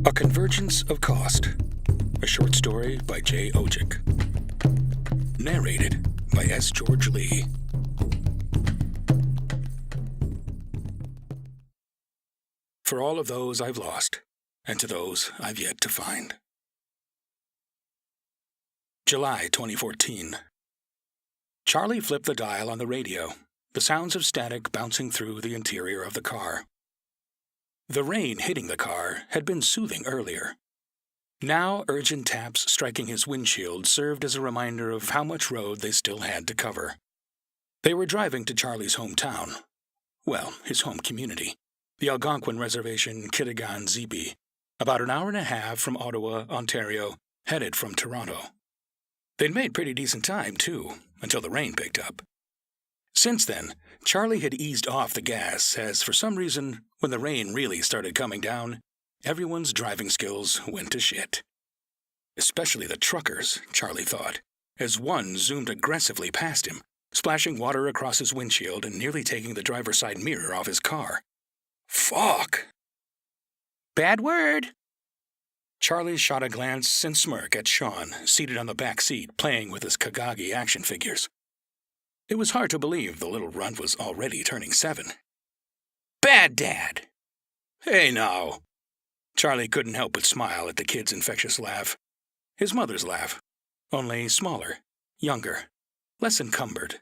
A Convergence of Cost, a short story by Jay Odjick. Narrated by S. George Lee. For all of those I've lost, and to those I've yet to find. July 2014. Charlie flipped the dial on the radio, the sounds of static bouncing through the interior of the car. The rain hitting the car had been soothing earlier. Now, urgent taps striking his windshield served as a reminder of how much road they still had to cover. They were driving to Charlie's hometown. Well, his home community, the Algonquin Reservation, Kagagi, about an hour and a half from Ottawa, Ontario, headed from Toronto. They'd made pretty decent time, too, until the rain picked up. Since then, Charlie had eased off the gas as, for some reason, when the rain really started coming down, everyone's driving skills went to shit. Especially the truckers, Charlie thought, as one zoomed aggressively past him, splashing water across his windshield and nearly taking the driver's side mirror off his car. Fuck! Bad word! Charlie shot a glance and smirk at Sean, seated on the back seat, playing with his Kagagi action figures. It was hard to believe the little runt was already turning 7. Bad dad! Hey now! Charlie couldn't help but smile at the kid's infectious laugh. His mother's laugh, only smaller, younger, less encumbered.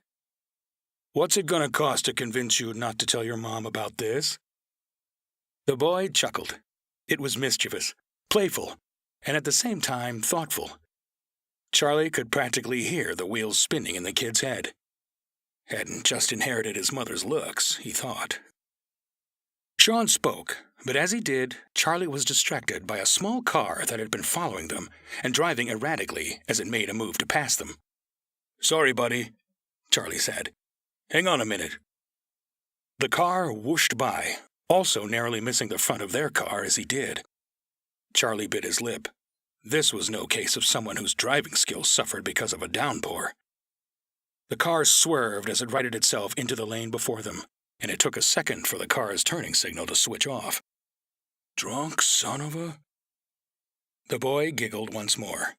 What's it gonna cost to convince you not to tell your mom about this? The boy chuckled. It was mischievous, playful, and at the same time thoughtful. Charlie could practically hear the wheels spinning in the kid's head. Hadn't just inherited his mother's looks, he thought. Sean spoke, but as he did, Charlie was distracted by a small car that had been following them and driving erratically as it made a move to pass them. Sorry, buddy, Charlie said. Hang on a minute. The car whooshed by, also narrowly missing the front of their car as he did. Charlie bit his lip. This was no case of someone whose driving skills suffered because of a downpour. The car swerved as it righted itself into the lane before them, and it took a second for the car's turning signal to switch off. Drunk son of a... The boy giggled once more.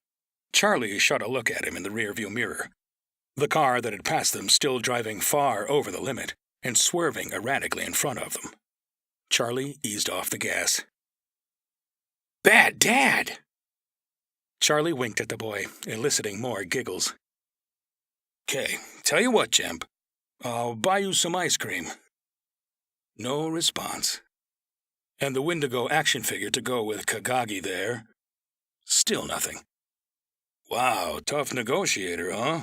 Charlie shot a look at him in the rearview mirror. The car that had passed them still driving far over the limit and swerving erratically in front of them. Charlie eased off the gas. Bad dad! Charlie winked at the boy, eliciting more giggles. "'Kay, tell you what, Jemp. I'll buy you some ice cream." No response. And the Wendigo action figure to go with Kagagi there? Still nothing. Wow, tough negotiator, huh?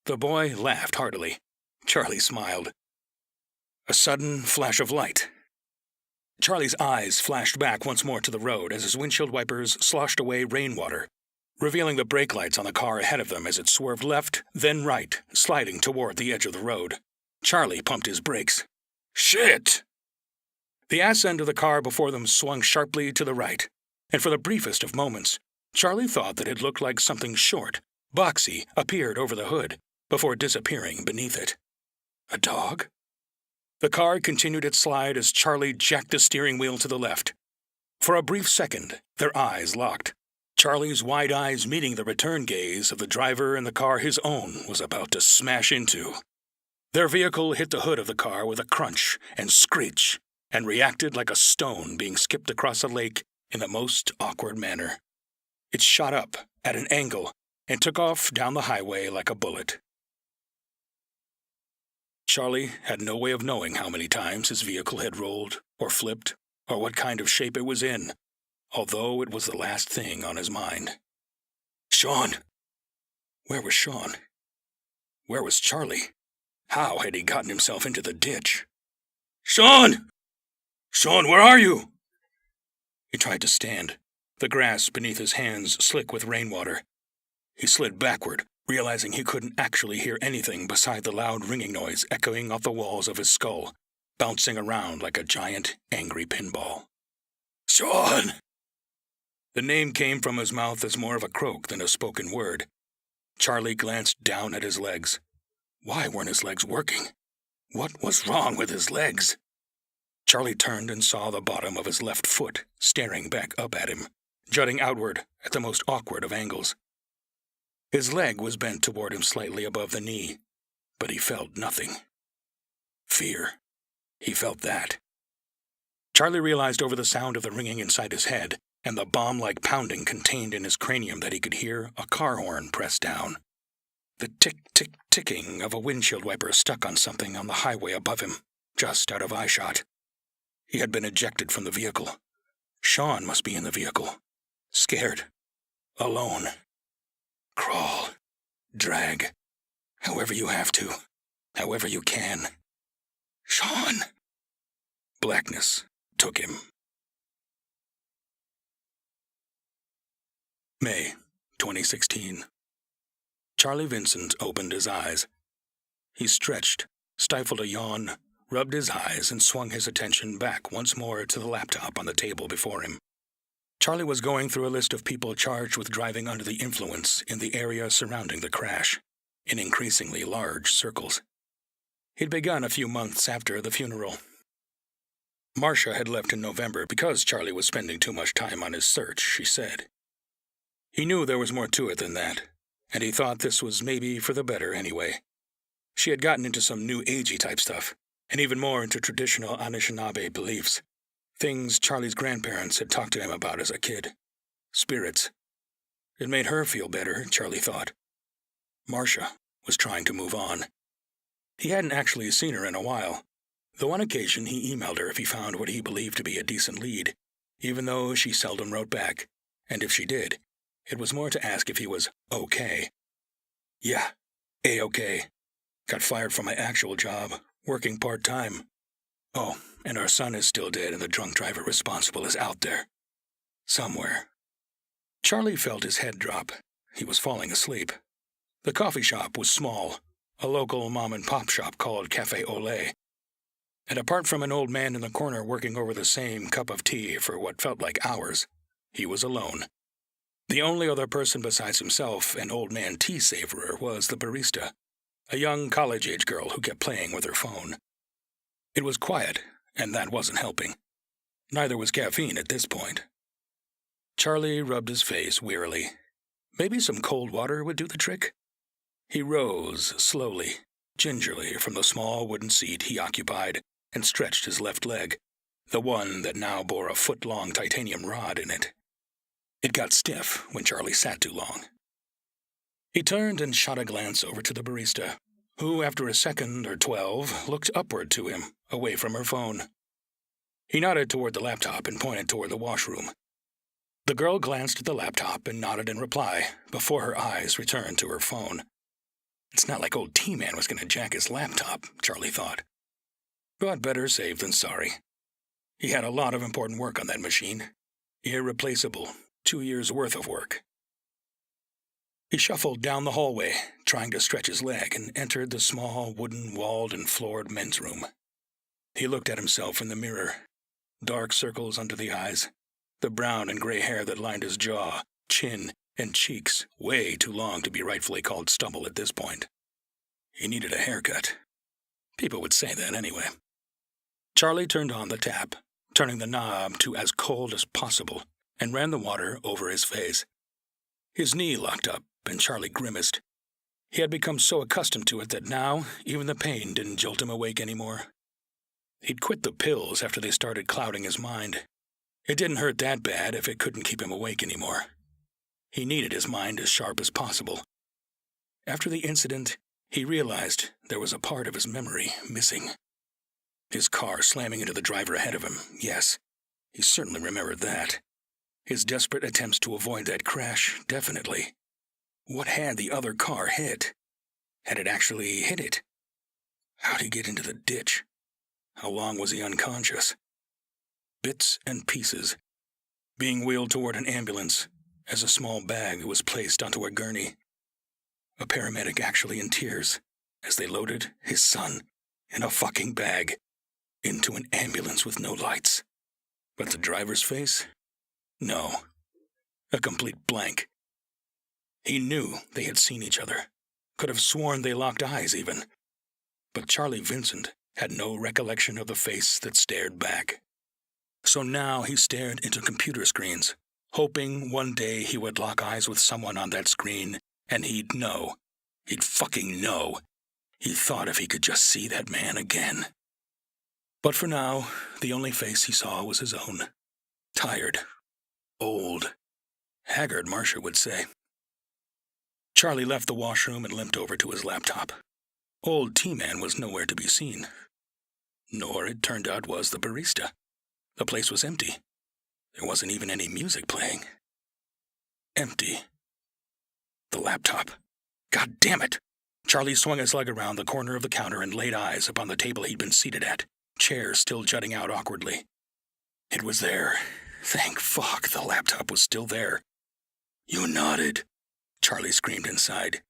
The boy laughed heartily. Charlie smiled. A sudden flash of light. Charlie's eyes flashed back once more to the road as his windshield wipers sloshed away rainwater, revealing the brake lights on the car ahead of them as it swerved left, then right, sliding toward the edge of the road. Charlie pumped his brakes. Shit! The ass end of the car before them swung sharply to the right, and for the briefest of moments, Charlie thought that it looked like something short, boxy, appeared over the hood, before disappearing beneath it. A dog? The car continued its slide as Charlie jacked the steering wheel to the left. For a brief second, their eyes locked. Charlie's wide eyes meeting the return gaze of the driver in the car his own was about to smash into. Their vehicle hit the hood of the car with a crunch and screech, and reacted like a stone being skipped across a lake in the most awkward manner. It shot up at an angle and took off down the highway like a bullet. Charlie had no way of knowing how many times his vehicle had rolled, or flipped, or what kind of shape it was in, although it was the last thing on his mind. Sean! Where was Sean? Where was Charlie? How had he gotten himself into the ditch? Sean! Sean, where are you? He tried to stand, the grass beneath his hands slick with rainwater. He slid backward, realizing he couldn't actually hear anything beside the loud ringing noise echoing off the walls of his skull, bouncing around like a giant, angry pinball. Sean! The name came from his mouth as more of a croak than a spoken word. Charlie glanced down at his legs. Why weren't his legs working? What was wrong with his legs? Charlie turned and saw the bottom of his left foot staring back up at him, jutting outward at the most awkward of angles. His leg was bent toward him slightly above the knee, but he felt nothing. Fear. He felt that. Charlie realized over the sound of the ringing inside his head and the bomb-like pounding contained in his cranium that he could hear a car horn press down. The tick-tick-ticking of a windshield wiper stuck on something on the highway above him, just out of eyeshot. He had been ejected from the vehicle. Sean must be in the vehicle. Scared. Alone. Crawl. Drag. However you have to. However you can. Sean! Blackness took him. May 2016. Charlie Vincent opened his eyes. He stretched, stifled a yawn, rubbed his eyes, and swung his attention back once more to the laptop on the table before him. Charlie was going through a list of people charged with driving under the influence in the area surrounding the crash, in increasingly large circles. He'd begun a few months after the funeral. Marcia had left in November because Charlie was spending too much time on his search, she said. He knew there was more to it than that, and he thought this was maybe for the better anyway. She had gotten into some new agey type stuff, and even more into traditional Anishinaabe beliefs. Things Charlie's grandparents had talked to him about as a kid. Spirits. It made her feel better, Charlie thought. Marcia was trying to move on. He hadn't actually seen her in a while, though on occasion he emailed her if he found what he believed to be a decent lead, even though she seldom wrote back, and if she did, it was more to ask if he was okay. Yeah, A-okay. Got fired from my actual job, working part-time. Oh, and our son is still dead and the drunk driver responsible is out there. Somewhere. Charlie felt his head drop. He was falling asleep. The coffee shop was small, a local mom-and-pop shop called Café Olé. And apart from an old man in the corner working over the same cup of tea for what felt like hours, he was alone. The only other person besides himself and old man tea savorer was the barista, a young college-age girl who kept playing with her phone. It was quiet, and that wasn't helping. Neither was caffeine at this point. Charlie rubbed his face wearily. Maybe some cold water would do the trick? He rose slowly, gingerly, from the small wooden seat he occupied and stretched his left leg, the one that now bore a foot-long titanium rod in it. It got stiff when Charlie sat too long. He turned and shot a glance over to the barista, who, after a second or 12, looked upward to him, away from her phone. He nodded toward the laptop and pointed toward the washroom. The girl glanced at the laptop and nodded in reply, before her eyes returned to her phone. It's not like old T-Man was going to jack his laptop, Charlie thought. But better safe than sorry. He had a lot of important work on that machine. Irreplaceable. 2 years' worth of work. He shuffled down the hallway, trying to stretch his leg, and entered the small, wooden-walled and floored men's room. He looked at himself in the mirror. Dark circles under the eyes, the brown and gray hair that lined his jaw, chin, and cheeks way too long to be rightfully called stubble at this point. He needed a haircut. People would say that anyway. Charlie turned on the tap, turning the knob to as cold as possible, and ran the water over his face. His knee locked up, and Charlie grimaced. He had become so accustomed to it that now even the pain didn't jolt him awake anymore. He'd quit the pills after they started clouding his mind. It didn't hurt that bad if it couldn't keep him awake anymore. He needed his mind as sharp as possible. After the incident, he realized there was a part of his memory missing. His car slamming into the driver ahead of him, yes, he certainly remembered that. His desperate attempts to avoid that crash, definitely. What had the other car hit? Had it actually hit it? How'd he get into the ditch? How long was he unconscious? Bits and pieces. Being wheeled toward an ambulance as a small bag was placed onto a gurney. A paramedic actually in tears as they loaded his son in a fucking bag into an ambulance with no lights. But the driver's face? No. A complete blank. He knew they had seen each other. Could have sworn they locked eyes even. But Charlie Vincent had no recollection of the face that stared back. So now he stared into computer screens, hoping one day he would lock eyes with someone on that screen, and he'd know. He'd fucking know. He thought if he could just see that man again. But for now, the only face he saw was his own. Tired. Old. Haggard, Marcia would say. Charlie left the washroom and limped over to his laptop. Old T-Man was nowhere to be seen. Nor, it turned out, was the barista. The place was empty. There wasn't even any music playing. Empty. The laptop. God damn it! Charlie swung his leg around the corner of the counter and laid eyes upon the table he'd been seated at, chairs still jutting out awkwardly. It was there. Thank fuck the laptop was still there. You nodded, Charlie screamed inside.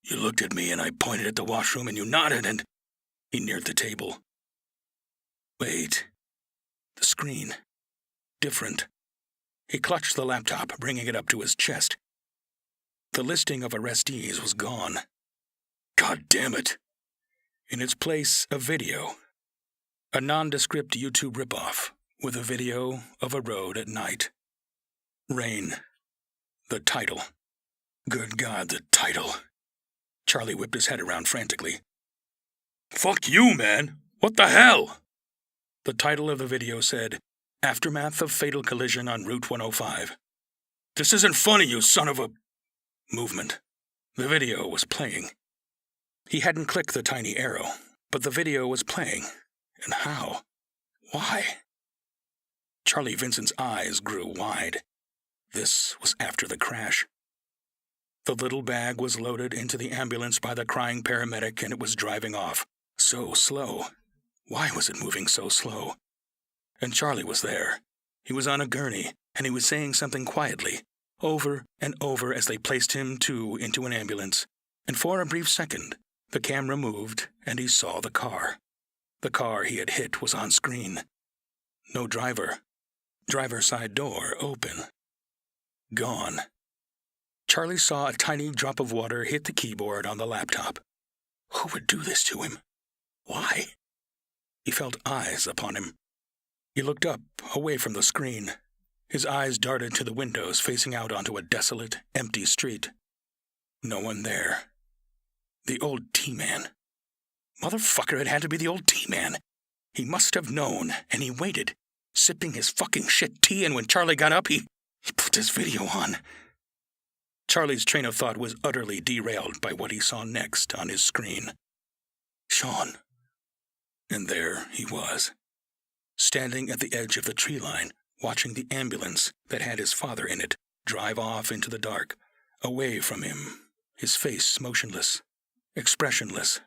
You looked at me and I pointed at the washroom and you nodded and... He neared the table. Wait. The screen. Different. He clutched the laptop, bringing it up to his chest. The listing of arrestees was gone. God damn it. In its place, a video. A nondescript YouTube ripoff, with a video of a road at night. Rain. The title. Good God, the title. Charlie whipped his head around frantically. Fuck you, man! What the hell? The title of the video said, Aftermath of Fatal Collision on Route 105. This isn't funny, you son of a... Movement. The video was playing. He hadn't clicked the tiny arrow, but the video was playing. And how? Why? Charlie Vincent's eyes grew wide. This was after the crash. The little bag was loaded into the ambulance by the crying paramedic and it was driving off. So slow. Why was it moving so slow? And Charlie was there. He was on a gurney, and he was saying something quietly, over and over as they placed him, too, into an ambulance. And for a brief second, the camera moved, and he saw the car. The car he had hit was on screen. No driver. Driver's side door open. Gone. Charlie saw a tiny drop of water hit the keyboard on the laptop. Who would do this to him? Why? He felt eyes upon him. He looked up, away from the screen. His eyes darted to the windows facing out onto a desolate, empty street. No one there. The old T-Man. Motherfucker, it had to be the old T-Man. He must have known, and he waited, sipping his fucking shit tea, and when Charlie got up, he put his video on. Charlie's train of thought was utterly derailed by what he saw next on his screen. Sean. And there he was, standing at the edge of the tree line, watching the ambulance that had his father in it drive off into the dark, away from him, his face motionless, expressionless,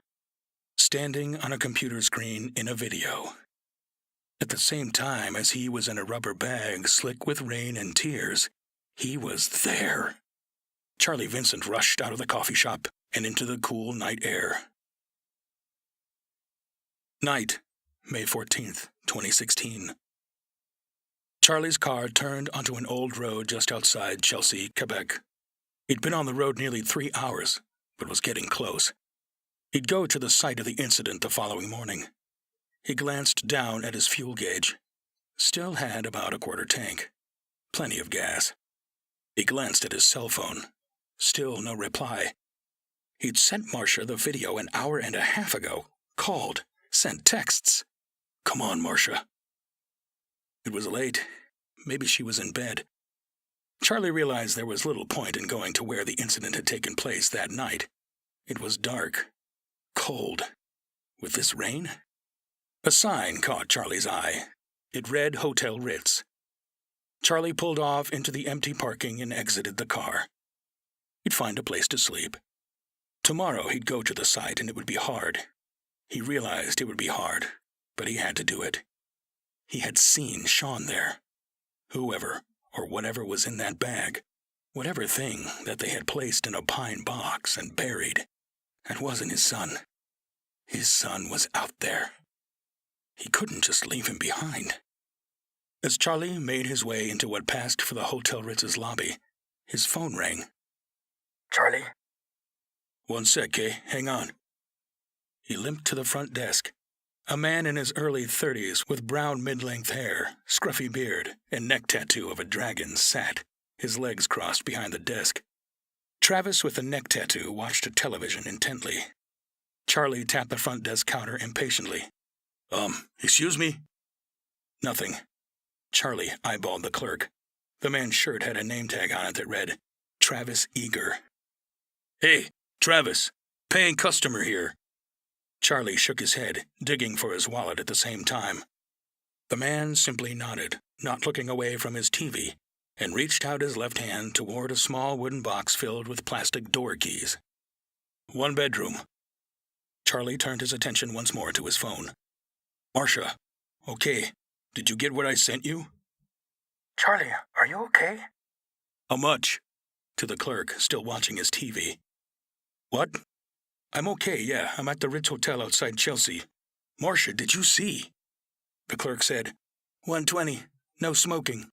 standing on a computer screen in a video. At the same time as he was in a rubber bag slick with rain and tears, he was there. Charlie Vincent rushed out of the coffee shop and into the cool night air. Night, May 14th, 2016. Charlie's car turned onto an old road just outside Chelsea, Quebec. He'd been on the road nearly 3 hours, but was getting close. He'd go to the site of the incident the following morning. He glanced down at his fuel gauge. Still had about a quarter tank. Plenty of gas. He glanced at his cell phone. Still no reply. He'd sent Marcia the video an hour and a half ago. Called. Sent texts. Come on, Marcia. It was late. Maybe she was in bed. Charlie realized there was little point in going to where the incident had taken place that night. It was dark. Cold. With this rain? A sign caught Charlie's eye. It read Hotel Ritz. Charlie pulled off into the empty parking and exited the car. He'd find a place to sleep. Tomorrow he'd go to the site and it would be hard. He realized it would be hard, but he had to do it. He had seen Sean there. Whoever or whatever was in that bag, whatever thing that they had placed in a pine box and buried, that wasn't his son. His son was out there. He couldn't just leave him behind. As Charlie made his way into what passed for the Hotel Ritz's lobby, his phone rang. Charlie? One sec, Kay. Hang on. He limped to the front desk. A man in his early 30s with brown mid-length hair, scruffy beard, and neck tattoo of a dragon sat, his legs crossed behind the desk. Travis with the neck tattoo watched a television intently. Charlie tapped the front desk counter impatiently. Excuse me? Nothing. Charlie eyeballed the clerk. The man's shirt had a name tag on it that read, Travis Eager. Hey, Travis, paying customer here. Charlie shook his head, digging for his wallet at the same time. The man simply nodded, not looking away from his TV, and reached out his left hand toward a small wooden box filled with plastic door keys. 1 bedroom. Charlie turned his attention once more to his phone. Marcia, okay, did you get what I sent you? Charlie, are you okay? How much? To the clerk, still watching his TV. What? I'm okay, yeah. I'm at the Ritz Hotel outside Chelsea. Marcia, did you see? The clerk said, $120, no smoking.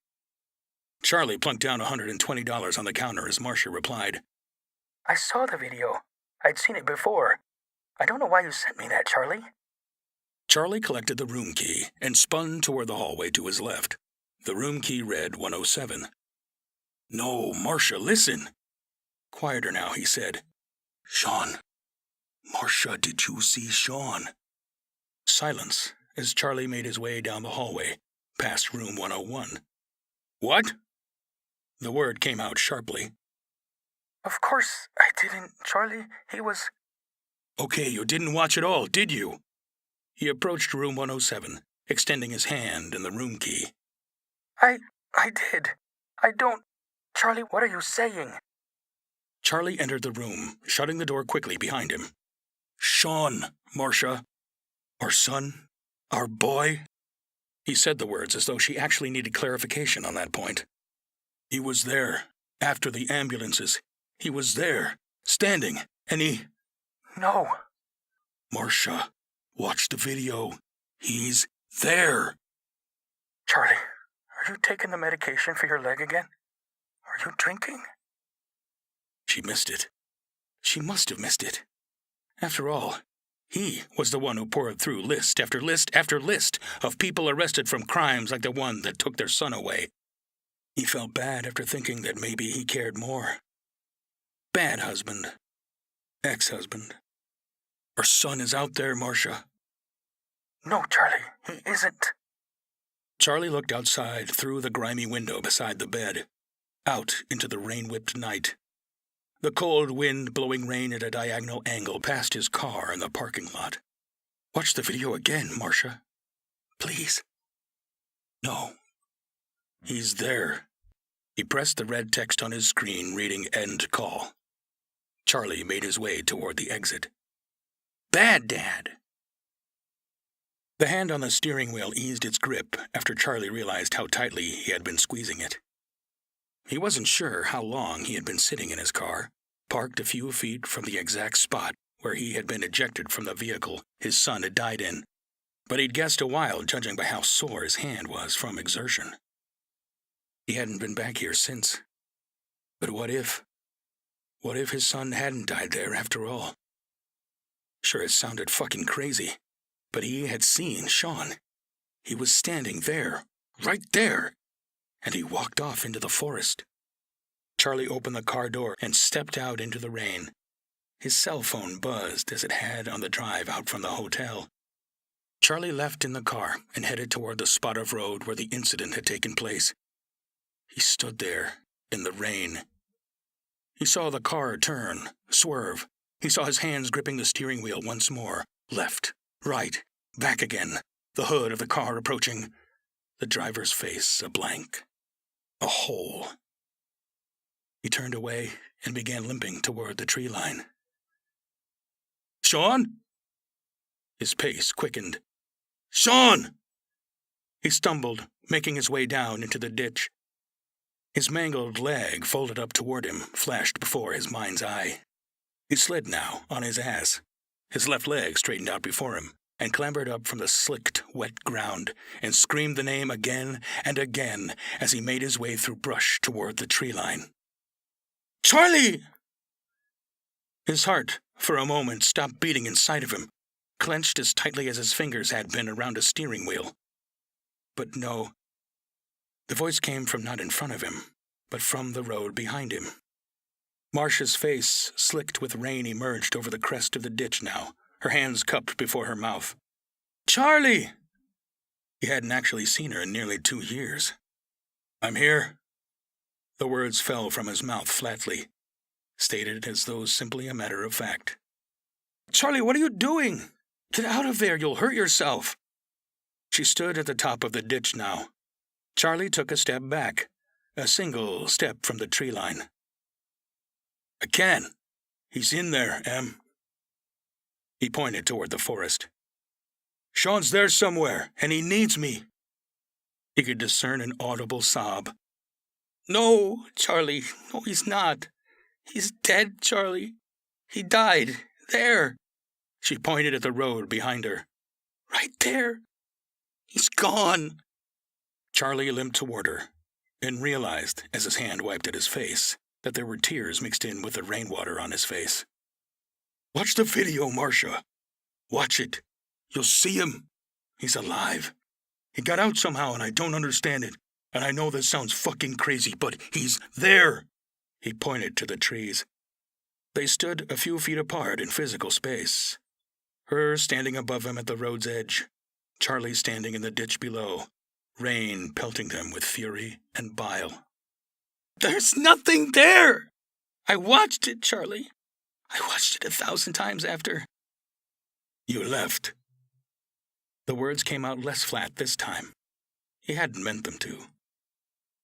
Charlie plunked down $120 on the counter as Marcia replied, I saw the video. I'd seen it before. I don't know why you sent me that, Charlie. Charlie collected the room key and spun toward the hallway to his left. The room key read 107. No, Marcia, listen. Quieter now, he said. Sean. Marcia, did you see Sean? Silence as Charlie made his way down the hallway, past room 101. What? The word came out sharply. Of course I didn't, Charlie. He was... Okay, you didn't watch it all, did you? He approached room 107, extending his hand and the room key. I did. I don't... Charlie, what are you saying? Charlie entered the room, shutting the door quickly behind him. Sean, Marcia. Our son? Our boy? He said the words as though she actually needed clarification on that point. He was there, after the ambulances. He was there, standing, and he... No. Marcia, watch the video. He's there. Charlie, are you taking the medication for your leg again? Are you drinking? She missed it. She must have missed it. After all, he was the one who poured through list after list after list of people arrested from crimes like the one that took their son away. He felt bad after thinking that maybe he cared more. Bad husband. Ex-husband. Our son is out there, Marcia. No, Charlie, he isn't. Charlie looked outside through the grimy window beside the bed, out into the rain-whipped night. The cold wind blowing rain at a diagonal angle past his car in the parking lot. Watch the video again, Marcia. Please. No. He's there. He pressed the red text on his screen reading End Call. Charlie made his way toward the exit. Bad Dad! The hand on the steering wheel eased its grip after Charlie realized how tightly he had been squeezing it. He wasn't sure how long he had been sitting in his car, parked a few feet from the exact spot where he had been ejected from the vehicle his son had died in, but he'd guessed a while judging by how sore his hand was from exertion. He hadn't been back here since. But what if? What if his son hadn't died there after all? Sure, it sounded fucking crazy, but he had seen Sean. He was standing there, right there, and he walked off into the forest. Charlie opened the car door and stepped out into the rain. His cell phone buzzed as it had on the drive out from the hotel. Charlie left in the car and headed toward the spot of road where the incident had taken place. He stood there in the rain. He saw the car turn, swerve. He saw his hands gripping the steering wheel once more. Left, right, back again. The hood of the car approaching. The driver's face a blank. A hole. He turned away and began limping toward the tree line. Sean? His pace quickened. Sean! He stumbled, making his way down into the ditch. His mangled leg, folded up toward him, flashed before his mind's eye. He slid now, on his ass. His left leg straightened out before him, and clambered up from the slicked, wet ground, and screamed the name again and again as he made his way through brush toward the tree line. Charlie! His heart, for a moment, stopped beating inside of him. clenched as tightly as his fingers had been around a steering wheel. But no. The voice came from not in front of him, but from the road behind him. Marcia's face, slicked with rain, emerged over the crest of the ditch now, her hands cupped before her mouth. "Charlie!" He hadn't actually seen her in nearly 2 years. "I'm here." The words fell from his mouth flatly, stated as though simply a matter of fact. "Charlie, what are you doing? Get out of there, you'll hurt yourself." She stood at the top of the ditch now. Charlie took a step back, a single step from the tree line. "I can. He's in there, Em." He pointed toward the forest. "Sean's there somewhere, and he needs me." He could discern an audible sob. "No, Charlie, no, he's not. He's dead, Charlie. He died. There." She pointed at the road behind her. "Right there. He's gone." Charlie limped toward her, and realized, as his hand wiped at his face, that there were tears mixed in with the rainwater on his face. "Watch the video, Marcia. Watch it. You'll see him. He's alive. He got out somehow, and I don't understand it. And I know this sounds fucking crazy, but he's there." He pointed to the trees. They stood a few feet apart in physical space. Her standing above him at the road's edge, Charlie standing in the ditch below, rain pelting them with fury and bile. "There's nothing there! I watched it, Charlie. I watched it 1,000 times after." "You left." The words came out less flat this time. He hadn't meant them to.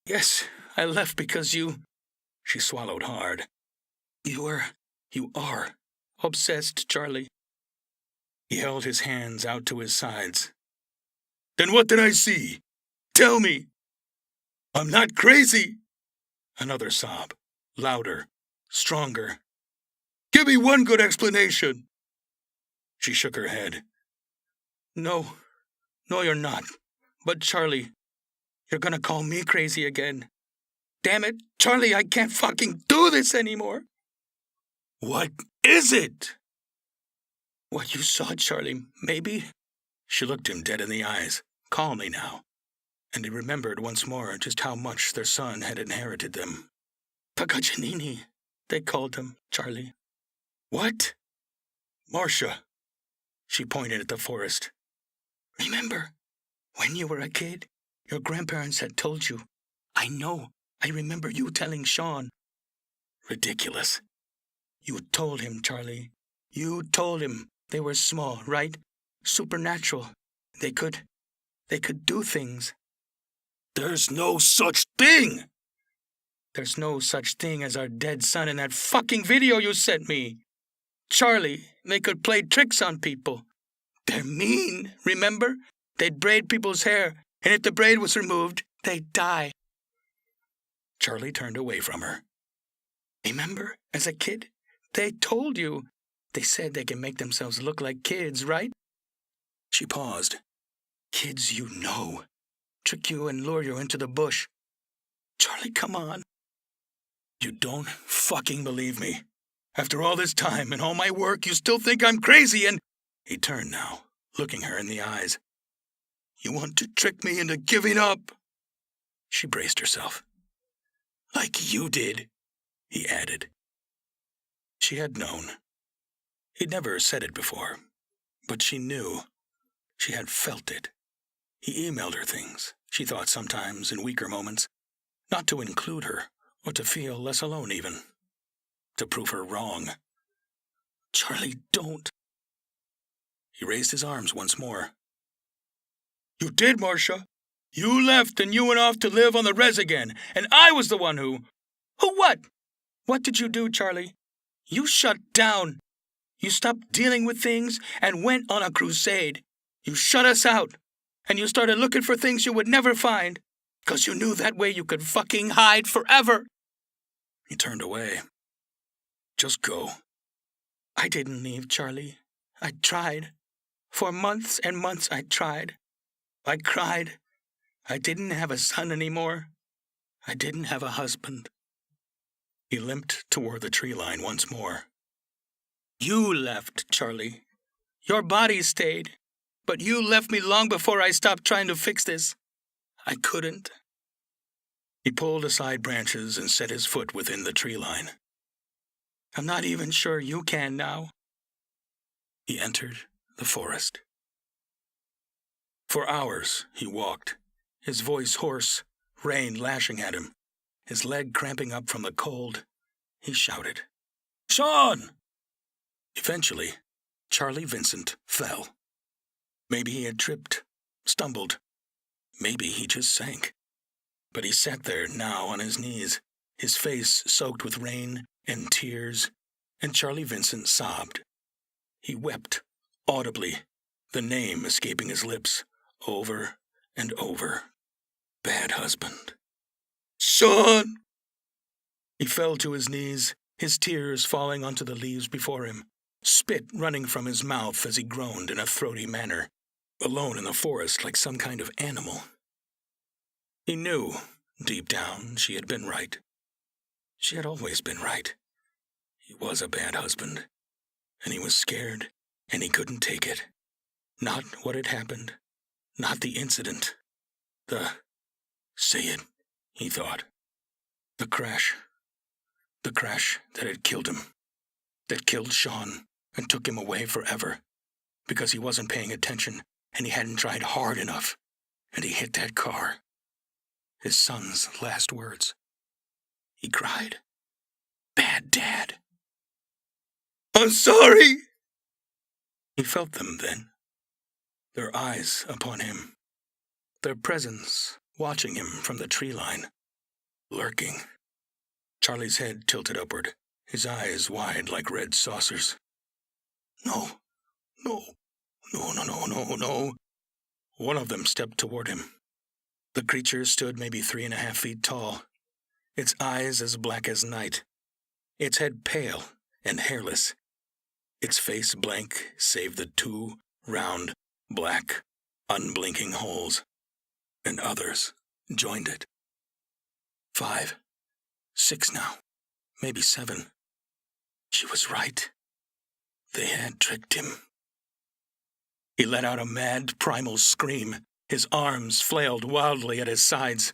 "Yes, I left because you—" She swallowed hard. You are obsessed, Charlie." He held his hands out to his sides. "Then what did I see? Tell me." "I'm not crazy." Another sob, louder, stronger. "Give me one good explanation." She shook her head. No, you're not. But Charlie, you're gonna call me crazy again. Damn it, Charlie, I can't fucking do this anymore." "What is it?" "What you saw, Charlie, maybe?" She looked him dead in the eyes, calmly now, and he remembered once more just how much their son had inherited them. Pagajanini, they called him, Charlie. "What?" "Marcia." She pointed at the forest. "Remember, when you were a kid, your grandparents had told you. I know. I remember you telling Sean." "Ridiculous." "You told him, Charlie. You told him they were small, right? Supernatural. They could do things." "There's no such thing!" "There's no such thing as our dead son in that fucking video you sent me. Charlie, they could play tricks on people. They're mean, remember? They'd braid people's hair, and if the braid was removed, they'd die." Charlie turned away from her. "Remember, as a kid, they told you. They said they can make themselves look like kids, right?" She paused. "Kids you know. Trick you and lure you into the bush. Charlie, come on." "You don't fucking believe me. After all this time and all my work, you still think I'm crazy and—" He turned now, looking her in the eyes. "You want to trick me into giving up?" She braced herself. "Like you did," he added. She had known. He'd never said it before, but she knew. She had felt it. He emailed her things, she thought sometimes in weaker moments, not to include her, or to feel less alone even. To prove her wrong. "Charlie, don't." He raised his arms once more. "You did, Marcia. You left and you went off to live on the res again, and I was the one who— Who what? What did you do, Charlie? You shut down. You stopped dealing with things and went on a crusade. You shut us out, and you started looking for things you would never find, 'cause you knew that way you could fucking hide forever." He turned away. "Just go." "I didn't leave, Charlie. I tried. For months and months I tried. I cried. I didn't have a son anymore. I didn't have a husband." He limped toward the tree line once more. "You left, Charlie. Your body stayed, but you left me long before I stopped trying to fix this. I couldn't." He pulled aside branches and set his foot within the tree line. "I'm not even sure you can now." He entered the forest. For hours he walked, his voice hoarse, rain lashing at him, his leg cramping up from the cold. He shouted, "Sean!" Eventually, Charlie Vincent fell. Maybe he had tripped, stumbled. Maybe he just sank. But he sat there now on his knees, his face soaked with rain and tears, and Charlie Vincent sobbed. He wept, audibly, the name escaping his lips, over and over. Bad husband. "Sean!" He fell to his knees, his tears falling onto the leaves before him, spit running from his mouth as he groaned in a throaty manner, alone in the forest like some kind of animal. He knew, deep down, she had been right. She had always been right. He was a bad husband, and he was scared, and he couldn't take it. Not what had happened, not the incident. Say it, he thought. The crash that had killed him, that killed Sean and took him away forever, because he wasn't paying attention and he hadn't tried hard enough, and he hit that car. His son's last words. He cried, "Bad Dad." "I'm sorry!" He felt them then, their eyes upon him, their presence watching him from the tree line, lurking. Charlie's head tilted upward, his eyes wide like red saucers. No. One of them stepped toward him. The creature stood maybe 3.5 feet tall, its eyes as black as night, its head pale and hairless, its face blank save the 2 round, black, unblinking holes, and others joined it. 5, 6 now, maybe 7. She was right. They had tricked him. He let out a mad, primal scream. His arms flailed wildly at his sides.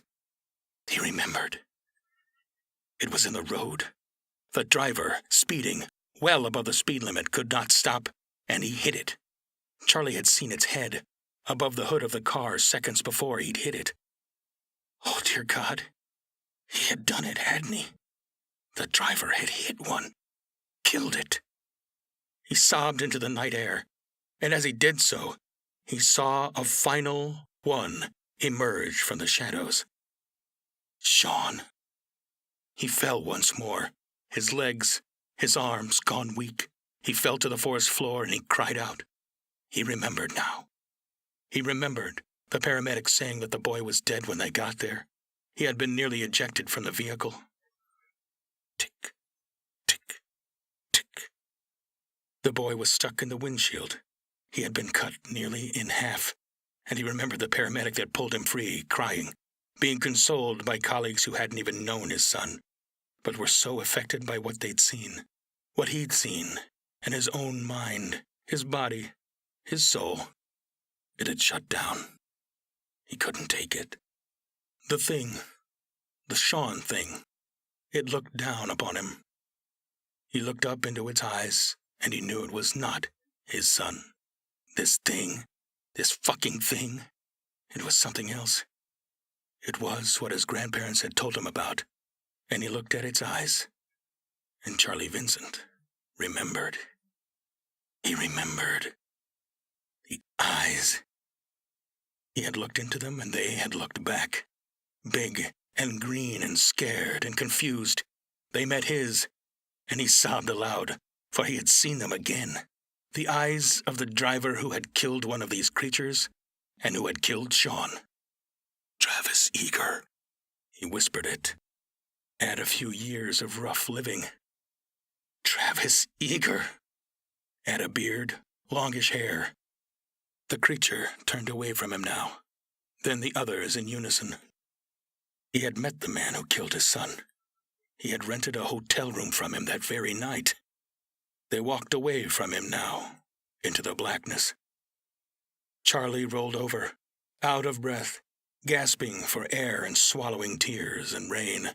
He remembered. It was in the road. The driver, speeding, well above the speed limit, could not stop, and he hit it. Charlie had seen its head, above the hood of the car seconds before he'd hit it. Oh, dear God. He had done it, hadn't he? The driver had hit one. Killed it. He sobbed into the night air, and as he did so, he saw a final one emerge from the shadows. Sean. He fell once more, his legs, his arms gone weak. He fell to the forest floor and he cried out. He remembered now. He remembered the paramedics saying that the boy was dead when they got there. He had been nearly ejected from the vehicle. Tick, tick, tick. The boy was stuck in the windshield. He had been cut nearly in half, and he remembered the paramedic that pulled him free, crying, being consoled by colleagues who hadn't even known his son, but were so affected by what they'd seen, what he'd seen, and his own mind, his body, his soul. It had shut down. He couldn't take it. The thing, the Sean thing, it looked down upon him. He looked up into its eyes, and he knew it was not his son. This thing, this fucking thing, it was something else. It was what his grandparents had told him about, and he looked at its eyes, and Charlie Vincent remembered. He remembered. The eyes. He had looked into them, and they had looked back. Big and green and scared and confused. They met his, and he sobbed aloud, for he had seen them again. The eyes of the driver who had killed one of these creatures, and who had killed Sean. Travis Eager. He whispered it. Add a few years of rough living. Travis Eager. Add a beard, longish hair. The creature turned away from him now, then the others in unison. He had met the man who killed his son. He had rented a hotel room from him that very night. They walked away from him now, into the blackness. Charlie rolled over, out of breath, gasping for air and swallowing tears and rain.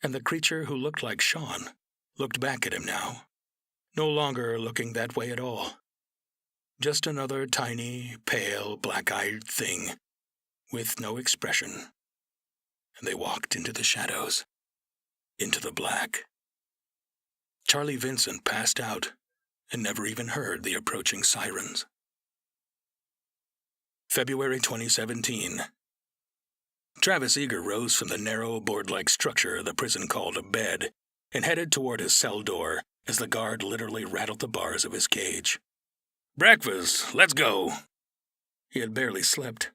And the creature who looked like Sean looked back at him now, no longer looking that way at all. Just another tiny, pale, black-eyed thing with no expression. And they walked into the shadows, into the black. Charlie Vincent passed out and never even heard the approaching sirens. February 2017. Travis Eager rose from the narrow, board-like structure the prison called a bed and headed toward his cell door as the guard literally rattled the bars of his cage. "Breakfast, let's go!" He had barely slept.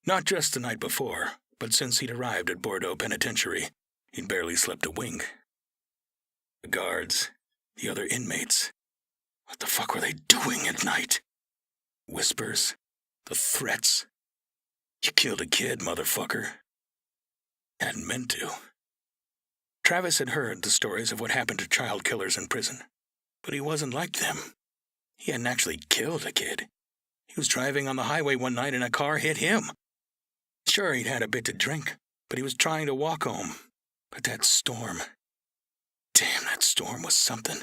Not just the night before, but since he'd arrived at Bordeaux Penitentiary, he'd barely slept a wink. The guards, the other inmates, what the fuck were they doing at night? Whispers, the threats. "You killed a kid, motherfucker." Hadn't meant to. Travis had heard the stories of what happened to child killers in prison, but he wasn't like them. He hadn't actually killed a kid. He was driving on the highway one night and a car hit him. Sure, he'd had a bit to drink, but he was trying to walk home. But that storm. Damn, that storm was something.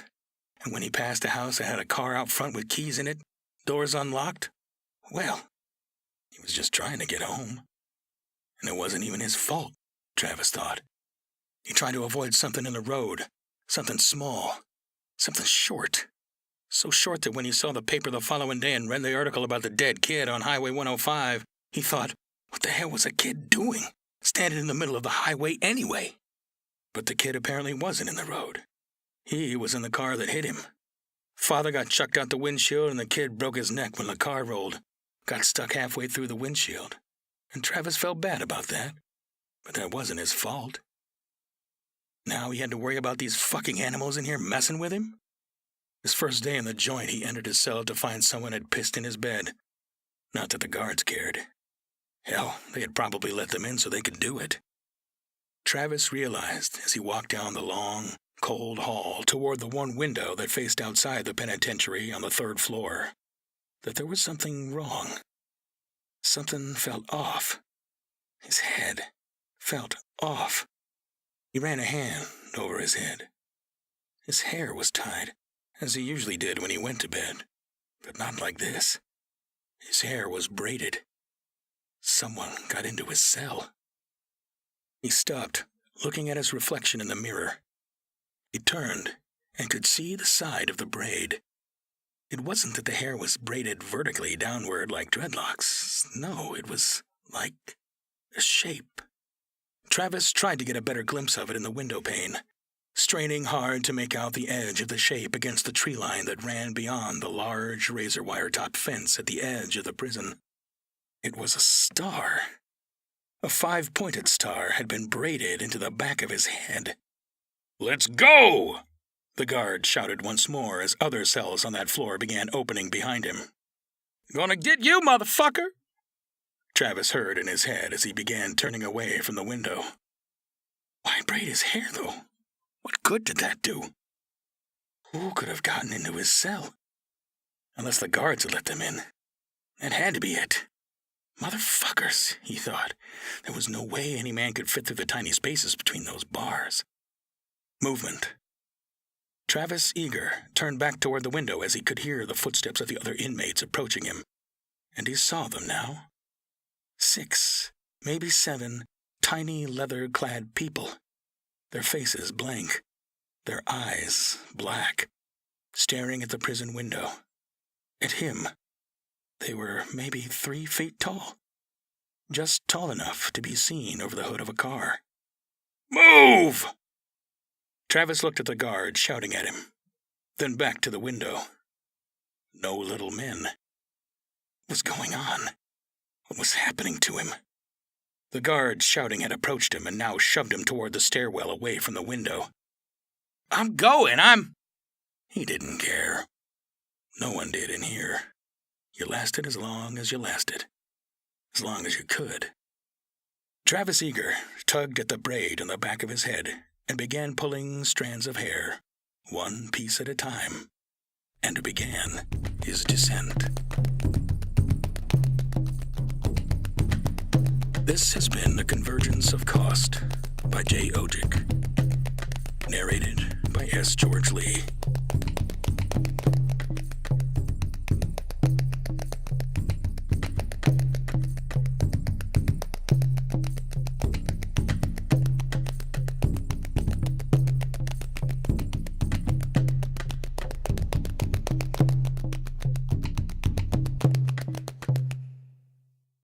And when he passed a house that had a car out front with keys in it, doors unlocked, well, he was just trying to get home. And it wasn't even his fault, Travis thought. He tried to avoid something in the road, something small, something short. So short that when he saw the paper the following day and read the article about the dead kid on Highway 105, he thought, what the hell was a kid doing, standing in the middle of the highway anyway? But the kid apparently wasn't in the road. He was in the car that hit him. Father got chucked out the windshield and the kid broke his neck when the car rolled, got stuck halfway through the windshield. And Travis felt bad about that, but that wasn't his fault. Now he had to worry about these fucking animals in here messing with him? His first day in the joint, he entered his cell to find someone had pissed in his bed. Not that the guards cared. Hell, they had probably let them in so they could do it. Travis realized as he walked down the long, cold hall toward the one window that faced outside the penitentiary on the 3rd floor that there was something wrong. Something felt off. His head felt off. He ran a hand over his head. His hair was tied, as he usually did when he went to bed, but not like this. His hair was braided. Someone got into his cell. He stopped, looking at his reflection in the mirror. He turned and could see the side of the braid. It wasn't that the hair was braided vertically downward like dreadlocks. No, it was like a shape. Travis tried to get a better glimpse of it in the window pane, straining hard to make out the edge of the shape against the tree line that ran beyond the large razor-wire-topped fence at the edge of the prison. It was a star. A 5-pointed star had been braided into the back of his head. "Let's go!" the guard shouted once more as other cells on that floor began opening behind him. "Gonna get you, motherfucker!" Travis heard in his head as he began turning away from the window. Why braid his hair, though? What good did that do? Who could have gotten into his cell? Unless the guards had let them in. That had to be it. Motherfuckers, he thought. There was no way any man could fit through the tiny spaces between those bars. Movement. Travis Eager turned back toward the window as he could hear the footsteps of the other inmates approaching him. And he saw them now. 6, maybe 7, tiny leather-clad people. Their faces blank, their eyes black, staring at the prison window. At him. They were maybe 3 feet tall. Just tall enough to be seen over the hood of a car. "Move!" Travis looked at the guard, shouting at him, then back to the window. No little men. What was going on? What was happening to him? The guard shouting had approached him and now shoved him toward the stairwell away from the window. "I'm going, He didn't care. No one did in here. You lasted as long as you lasted. As long as you could. Travis Eager tugged at the braid on the back of his head and began pulling strands of hair, one piece at a time. And it began. his descent. This has been A Convergence of Cost by Jay Odjick. Narrated by S. George Lee.